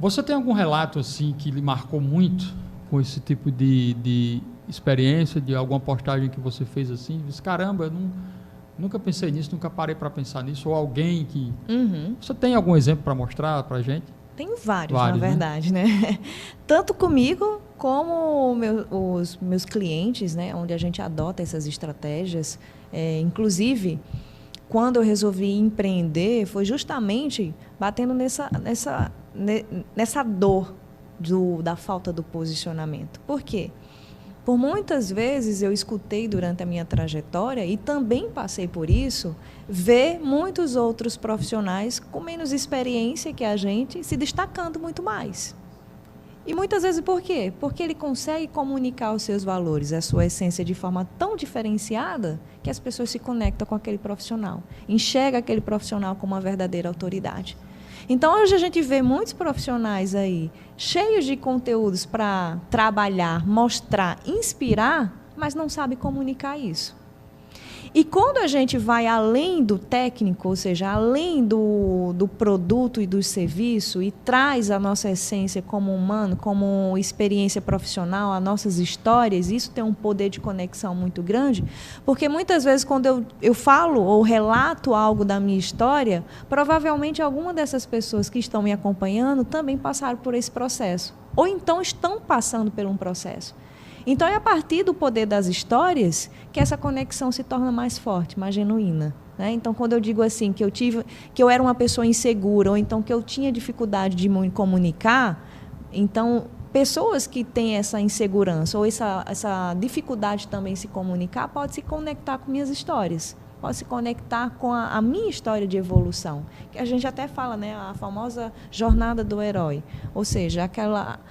Você tem algum relato assim que lhe marcou muito com esse tipo de experiência, de alguma postagem que você fez assim? Diz, caramba, eu nunca pensei nisso, nunca parei para pensar nisso. Ou alguém que... Você tem algum exemplo para mostrar para a gente? Tenho vários, na verdade, né? Tanto comigo como os meus clientes, né? Onde a gente adota essas estratégias. Inclusive, quando eu resolvi empreender, foi justamente batendo nessa dor da falta do posicionamento. Por quê? Por muitas vezes eu escutei durante a minha trajetória, e também passei por isso, ver muitos outros profissionais com menos experiência que a gente se destacando muito mais. E muitas vezes por quê? Porque ele consegue comunicar os seus valores, a sua essência de forma tão diferenciada que as pessoas se conectam com aquele profissional, enxerga aquele profissional como uma verdadeira autoridade. Então, hoje a gente vê muitos profissionais aí cheios de conteúdos para trabalhar, mostrar, inspirar, mas não sabe comunicar isso. E quando a gente vai além do técnico, ou seja, além do produto e do serviço, e traz a nossa essência como humano, como experiência profissional, as nossas histórias, isso tem um poder de conexão muito grande, porque muitas vezes quando eu falo ou relato algo da minha história, provavelmente alguma dessas pessoas que estão me acompanhando também passaram por esse processo, ou então estão passando por um processo. Então, é a partir do poder das histórias que essa conexão se torna mais forte, mais genuína, né? Então, quando eu digo assim, que eu era uma pessoa insegura, ou então que eu tinha dificuldade de me comunicar, então, pessoas que têm essa insegurança ou essa dificuldade também em se comunicar, podem se conectar com minhas histórias. Pode se conectar com a minha história de evolução, que a gente até fala, né, a famosa jornada do herói, ou seja,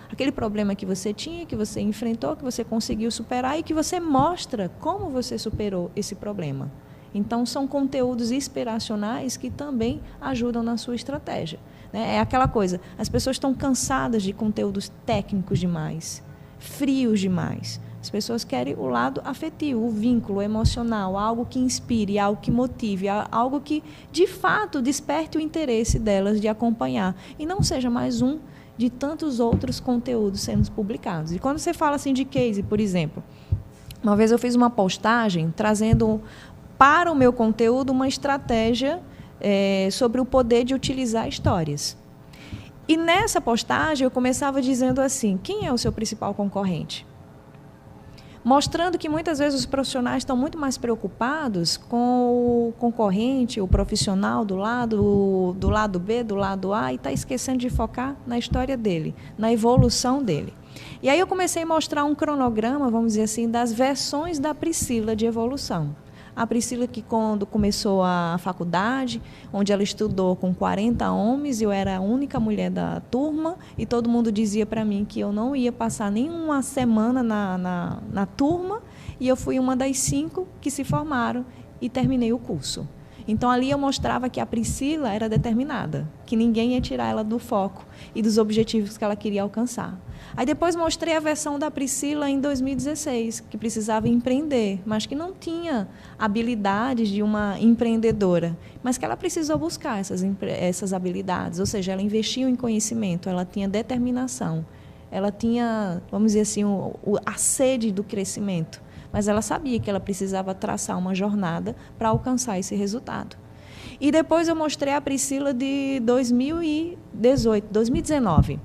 aquele problema que você tinha, que você enfrentou, que você conseguiu superar e que você mostra como você superou esse problema. Então, são conteúdos inspiracionais que também ajudam na sua estratégia, né? É aquela coisa, as pessoas estão cansadas de conteúdos técnicos demais, frios demais. As pessoas querem o lado afetivo, o vínculo emocional, algo que inspire, algo que motive, algo que, de fato, desperte o interesse delas de acompanhar. E não seja mais um de tantos outros conteúdos sendo publicados. E quando você fala assim de case, por exemplo, uma vez eu fiz uma postagem trazendo para o meu conteúdo uma estratégia sobre o poder de utilizar histórias. E nessa postagem eu começava dizendo assim, quem é o seu principal concorrente? Mostrando que muitas vezes os profissionais estão muito mais preocupados com o concorrente, o profissional do lado B, do lado A, e está esquecendo de focar na história dele, na evolução dele. E aí eu comecei a mostrar um cronograma, vamos dizer assim, das versões da Priscila de evolução. A Priscila que quando começou a faculdade, onde ela estudou com 40 homens, eu era a única mulher da turma, e todo mundo dizia para mim que eu não ia passar nenhuma semana na turma, e eu fui uma das 5 que se formaram e terminei o curso. Então, ali eu mostrava que a Priscila era determinada, que ninguém ia tirar ela do foco e dos objetivos que ela queria alcançar. Aí depois mostrei a versão da Priscila em 2016, que precisava empreender, mas que não tinha habilidades de uma empreendedora, mas que ela precisou buscar essas habilidades, ou seja, ela investiu em conhecimento, ela tinha determinação, ela tinha, vamos dizer assim, a sede do crescimento, mas ela sabia que ela precisava traçar uma jornada para alcançar esse resultado. E depois eu mostrei a Priscila de 2019.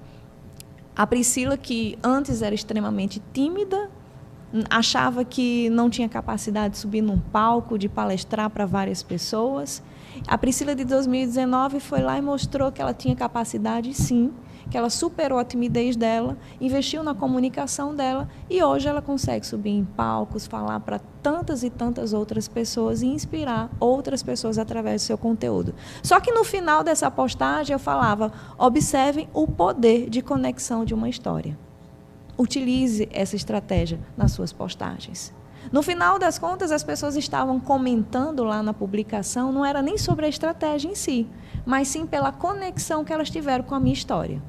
A Priscila, que antes era extremamente tímida, achava que não tinha capacidade de subir num palco, de palestrar para várias pessoas. A Priscila de 2019 foi lá e mostrou que ela tinha capacidade, sim, que ela superou a timidez dela, investiu na comunicação dela e hoje ela consegue subir em palcos, falar para tantas e tantas outras pessoas e inspirar outras pessoas através do seu conteúdo. Só que no final dessa postagem eu falava, observem o poder de conexão de uma história. Utilize essa estratégia nas suas postagens. No final das contas, as pessoas estavam comentando lá na publicação, não era nem sobre a estratégia em si, mas sim pela conexão que elas tiveram com a minha história.